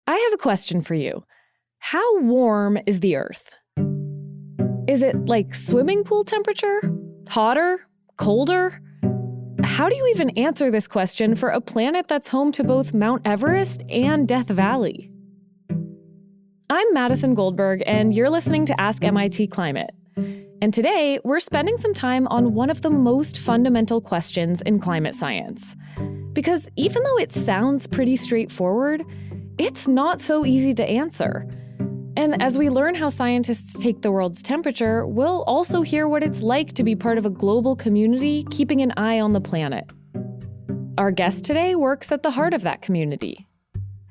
I have a question for you. How warm is the Earth? Is it like swimming pool temperature? Hotter? Colder? How do you even answer this question for a planet that's home to both Mount Everest and Death Valley? I'm Madison Goldberg, and you're listening to Ask MIT Climate. And today, we're spending some time on one of the most fundamental questions in climate science. Because even though it sounds pretty straightforward, it's not so easy to answer. And as we learn how scientists take the world's temperature, we'll also hear what it's like to be part of a global community keeping an eye on the planet. Our guest today works at the heart of that community.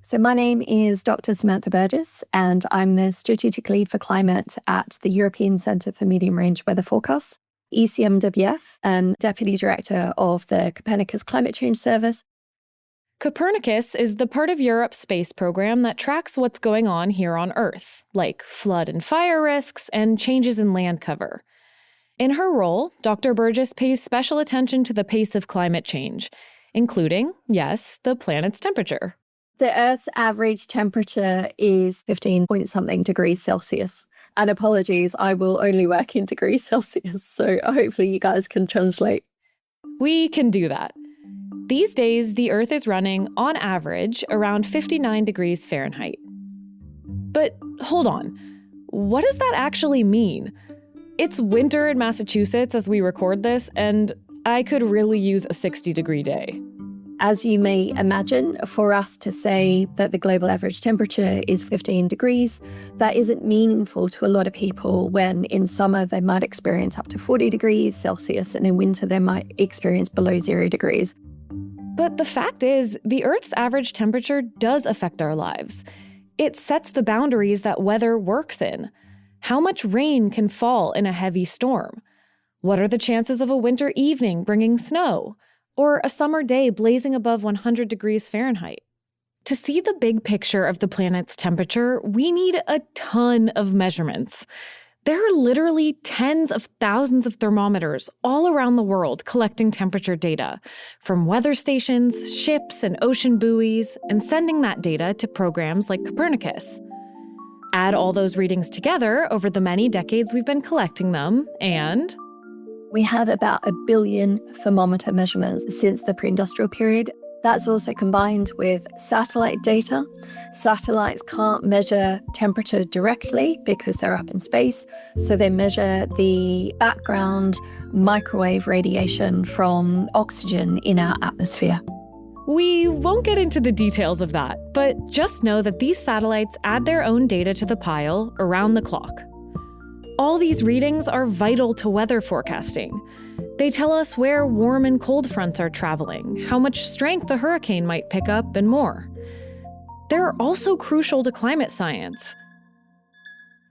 So my name is Dr. Samantha Burgess, and I'm the Strategic Lead for Climate at the European Centre for Medium Range Weather Forecasts, ECMWF, and Deputy Director of the Copernicus Climate Change Service. Copernicus is the part of Europe's space program that tracks what's going on here on Earth, like flood and fire risks and changes in land cover. In her role, Dr. Burgess pays special attention to the pace of climate change, including, yes, the planet's temperature. The Earth's average temperature is 15-point-something degrees Celsius. And apologies, I will only work in degrees Celsius, so hopefully you guys can translate. We can do that. These days, the Earth is running, on average, around 59 degrees Fahrenheit. But hold on, what does that actually mean? It's winter in Massachusetts as we record this, and I could really use a 60-degree day. As you may imagine, for us to say that the global average temperature is 15 degrees, that isn't meaningful to a lot of people when in summer they might experience up to 40 degrees Celsius and in winter they might experience below 0 degrees. But the fact is, the Earth's average temperature does affect our lives. It sets the boundaries that weather works in. How much rain can fall in a heavy storm? What are the chances of a winter evening bringing snow? Or a summer day blazing above 100 degrees Fahrenheit? To see the big picture of the planet's temperature, we need a ton of measurements. There are literally tens of thousands of thermometers all around the world collecting temperature data, from weather stations, ships, and ocean buoys, and sending that data to programs like Copernicus. Add all those readings together over the many decades we've been collecting them, and we have about 1 billion thermometer measurements since the pre-industrial period. That's also combined with satellite data. Satellites can't measure temperature directly because they're up in space, so they measure the background microwave radiation from oxygen in our atmosphere. We won't get into the details of that, but just know that these satellites add their own data to the pile around the clock. All these readings are vital to weather forecasting. They tell us where warm and cold fronts are traveling, how much strength a hurricane might pick up, and more. They're also crucial to climate science.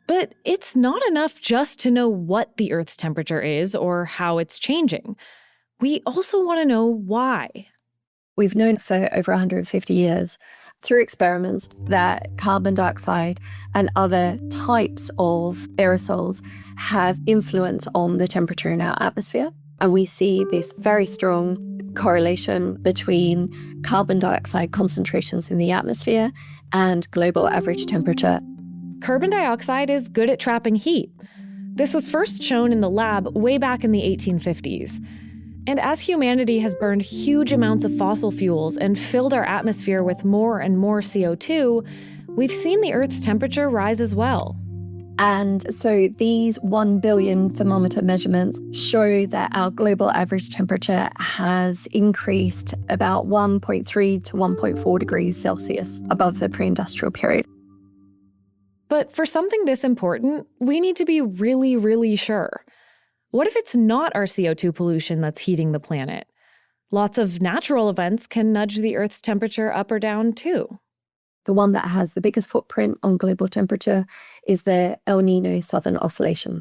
But it's not enough just to know what the Earth's temperature is or how it's changing. We also want to know why. We've known for over 150 years through experiments that carbon dioxide and other types of aerosols have influence on the temperature in our atmosphere. And we see this very strong correlation between carbon dioxide concentrations in the atmosphere and global average temperature. Carbon dioxide is good at trapping heat. This was first shown in the lab way back in the 1850s. And as humanity has burned huge amounts of fossil fuels and filled our atmosphere with more and more CO2, we've seen the Earth's temperature rise as well. And so these 1 billion thermometer measurements show that our global average temperature has increased about 1.3 to 1.4 degrees Celsius above the pre-industrial period. But for something this important, we need to be really, really sure. What if it's not our CO2 pollution that's heating the planet? Lots of natural events can nudge the Earth's temperature up or down, too. The one that has the biggest footprint on global temperature is the El Niño Southern Oscillation.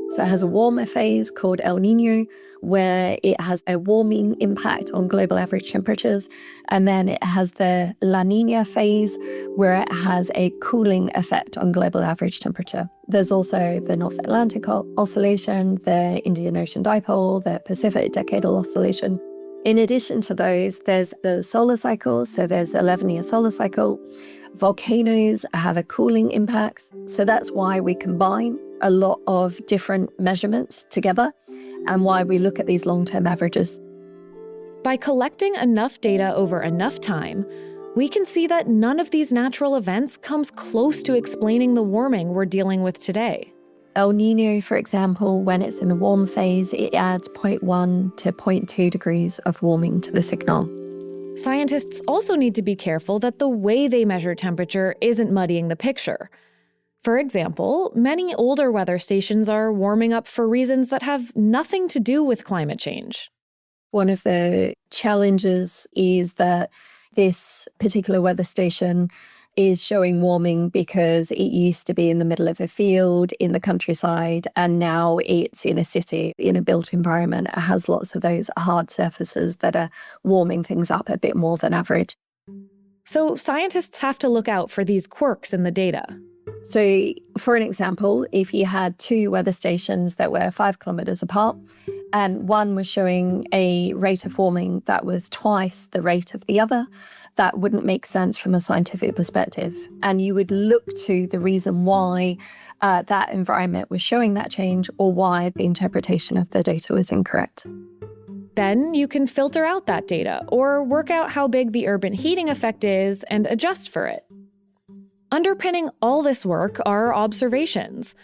So it has a warmer phase called El Niño, where it has a warming impact on global average temperatures. And then it has the La Niña phase, where it has a cooling effect on global average temperature. There's also the North Atlantic Oscillation, the Indian Ocean Dipole, the Pacific Decadal Oscillation. In addition to those, there's the solar cycle. So there's 11-year solar cycle. Volcanoes have a cooling impact. So that's why we combine a lot of different measurements together and why we look at these long-term averages. By collecting enough data over enough time, we can see that none of these natural events comes close to explaining the warming we're dealing with today. El Nino, for example, when it's in the warm phase, it adds 0.1 to 0.2 degrees of warming to the signal. Scientists also need to be careful that the way they measure temperature isn't muddying the picture. For example, many older weather stations are warming up for reasons that have nothing to do with climate change. One of the challenges is that this particular weather station is showing warming because it used to be in the middle of a field in the countryside, and now it's in a city, in a built environment. It has lots of those hard surfaces that are warming things up a bit more than average. So scientists have to look out for these quirks in the data. So, for an example, if you had two weather stations that were 5 kilometers apart, and one was showing a rate of warming that was twice the rate of the other, that wouldn't make sense from a scientific perspective. And you would look to the reason why that environment was showing that change, or why the interpretation of the data was incorrect. Then you can filter out that data or work out how big the urban heating effect is and adjust for it. Underpinning all this work are observations.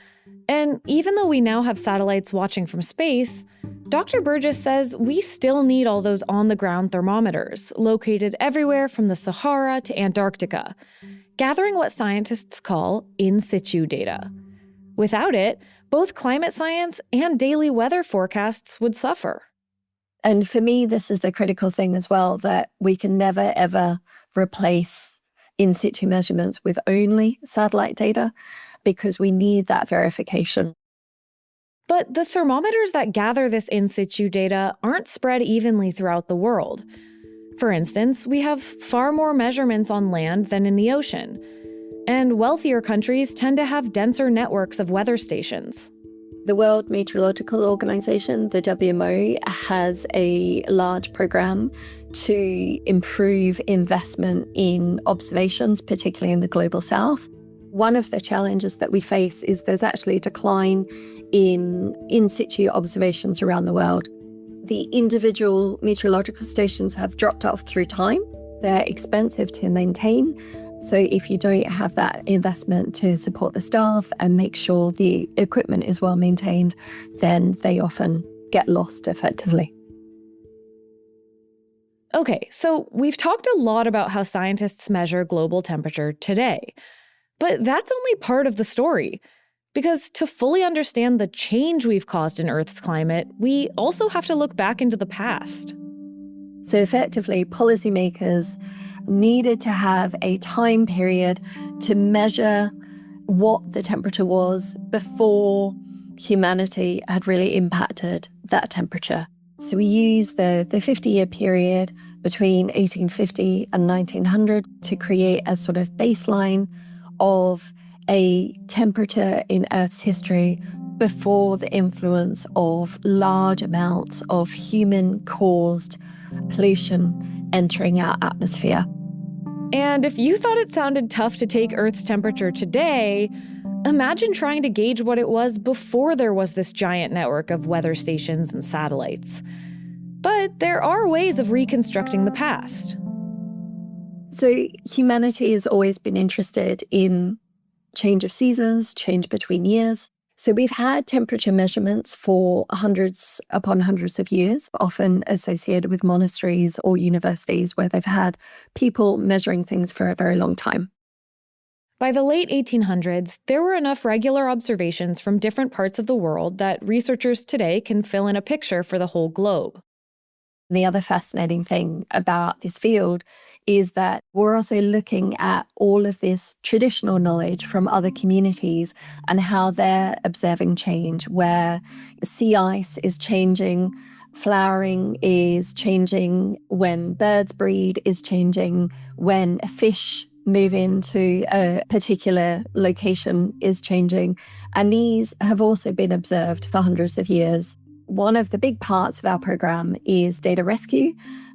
And even though we now have satellites watching from space, Dr. Burgess says we still need all those on-the-ground thermometers located everywhere from the Sahara to Antarctica, gathering what scientists call in situ data. Without it, both climate science and daily weather forecasts would suffer. And for me, this is the critical thing as well, that we can never, ever replace in situ measurements with only satellite data, because we need that verification. But the thermometers that gather this in situ data aren't spread evenly throughout the world. For instance, we have far more measurements on land than in the ocean, and wealthier countries tend to have denser networks of weather stations. The World Meteorological Organization, the WMO, has a large program to improve investment in observations, particularly in the global south. One of the challenges that we face is there's actually a decline in situ observations around the world. The individual meteorological stations have dropped off through time. They're expensive to maintain. So if you don't have that investment to support the staff and make sure the equipment is well maintained, then they often get lost effectively. Okay, so we've talked a lot about how scientists measure global temperature today. But that's only part of the story. Because to fully understand the change we've caused in Earth's climate, we also have to look back into the past. So effectively, policymakers needed to have a time period to measure what the temperature was before humanity had really impacted that temperature. So we use the 50-year period between 1850 and 1900 to create a sort of baseline of a temperature in Earth's history before the influence of large amounts of human-caused pollution entering our atmosphere. And if you thought it sounded tough to take Earth's temperature today, imagine trying to gauge what it was before there was this giant network of weather stations and satellites. But there are ways of reconstructing the past. So humanity has always been interested in change of seasons, change between years. So we've had temperature measurements for hundreds upon hundreds of years, often associated with monasteries or universities where they've had people measuring things for a very long time. By the late 1800s, there were enough regular observations from different parts of the world that researchers today can fill in a picture for the whole globe. The other fascinating thing about this field is that we're also looking at all of this traditional knowledge from other communities and how they're observing change, where sea ice is changing, flowering is changing, when birds breed is changing, when fish move into a particular location is changing. And these have also been observed for hundreds of years. One of the big parts of our program is data rescue.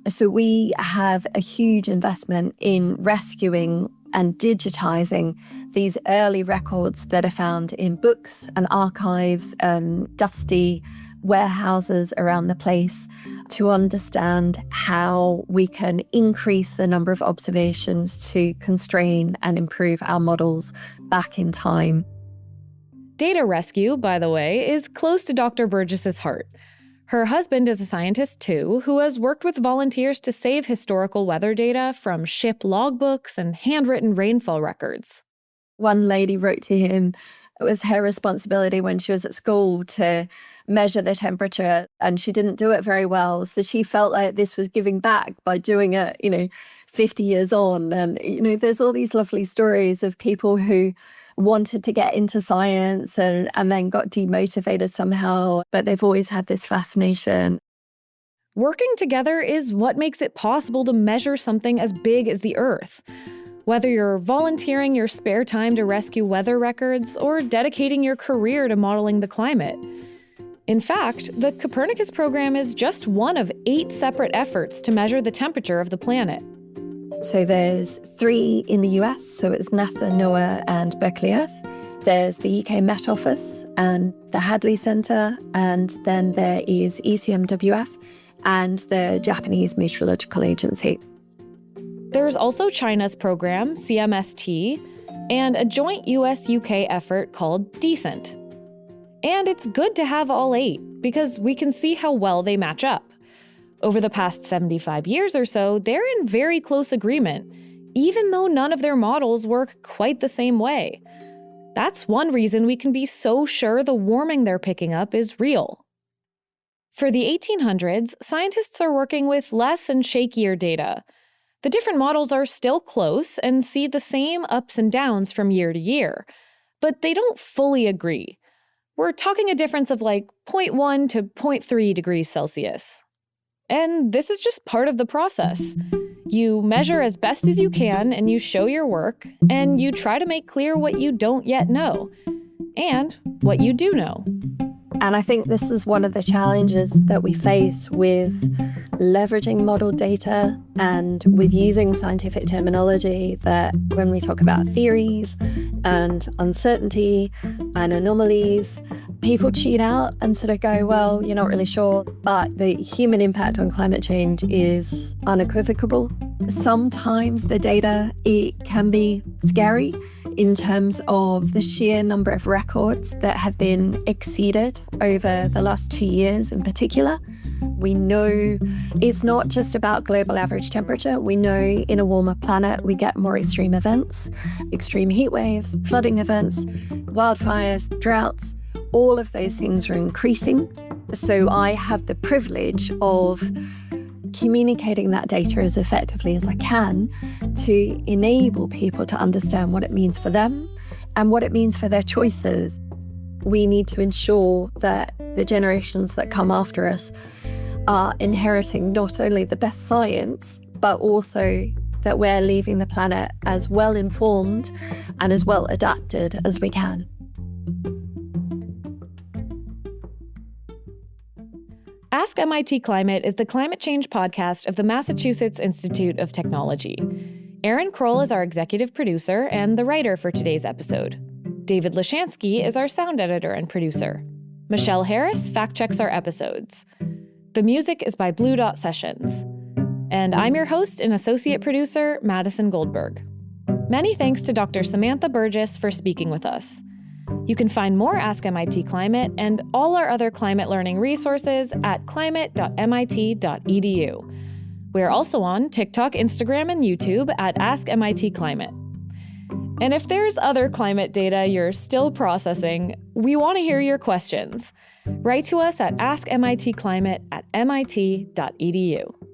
So we have a huge investment in rescuing and digitizing these early records that are found in books and archives and dusty warehouses around the place to understand how we can increase the number of observations to constrain and improve our models back in time. Data rescue, by the way, is close to Dr. Burgess's heart. Her husband is a scientist too, who has worked with volunteers to save historical weather data from ship logbooks and handwritten rainfall records. One lady wrote to him it was her responsibility when she was at school to measure the temperature, and she didn't do it very well. So she felt like this was giving back by doing it, 50 years on. And, there's all these lovely stories of people who wanted to get into science and then got demotivated somehow, but they've always had this fascination. Working together is what makes it possible to measure something as big as the Earth. Whether you're volunteering your spare time to rescue weather records or dedicating your career to modeling the climate. In fact, the Copernicus program is just one of 8 separate efforts to measure the temperature of the planet. So there's 3 in the US, so it's NASA, NOAA, and Berkeley Earth. There's the UK Met Office and the Hadley Centre, and then there is ECMWF and the Japanese Meteorological Agency. There's also China's program, CMST, and a joint US-UK effort called DECENT. And it's good to have all 8 because we can see how well they match up. Over the past 75 years or so, they're in very close agreement, even though none of their models work quite the same way. That's one reason we can be so sure the warming they're picking up is real. For the 1800s, scientists are working with less and shakier data. The different models are still close and see the same ups and downs from year to year, but they don't fully agree. We're talking a difference of like 0.1 to 0.3 degrees Celsius. And this is just part of the process. You measure as best as you can and you show your work, and you try to make clear what you don't yet know, and what you do know. And I think this is one of the challenges that we face with leveraging model data and with using scientific terminology, that when we talk about theories and uncertainty and anomalies, people cheat out and sort of go, well, you're not really sure. But the human impact on climate change is unequivocal. Sometimes the data, it can be scary in terms of the sheer number of records that have been exceeded over the last 2 years in particular. We know it's not just about global average temperature. We know in a warmer planet, we get more extreme events, extreme heat waves, flooding events, wildfires, droughts. All of those things are increasing. So I have the privilege of communicating that data as effectively as I can to enable people to understand what it means for them and what it means for their choices. We need to ensure that the generations that come after us are inheriting not only the best science, but also that we're leaving the planet as well informed and as well adapted as we can. Ask MIT Climate is the climate change podcast of the Massachusetts Institute of Technology. Erin Krol is our executive producer and the writer for today's episode. David Lishansky is our sound editor and producer. Michelle Harris fact-checks our episodes. The music is by Blue Dot Sessions. And I'm your host and associate producer, Madison Goldberg. Many thanks to Dr. Samantha Burgess for speaking with us. You can find more Ask MIT Climate and all our other climate learning resources at climate.mit.edu. We're also on TikTok, Instagram, and YouTube at Ask MIT Climate. And if there's other climate data you're still processing, we want to hear your questions. Write to us at askmitclimate@mit.edu.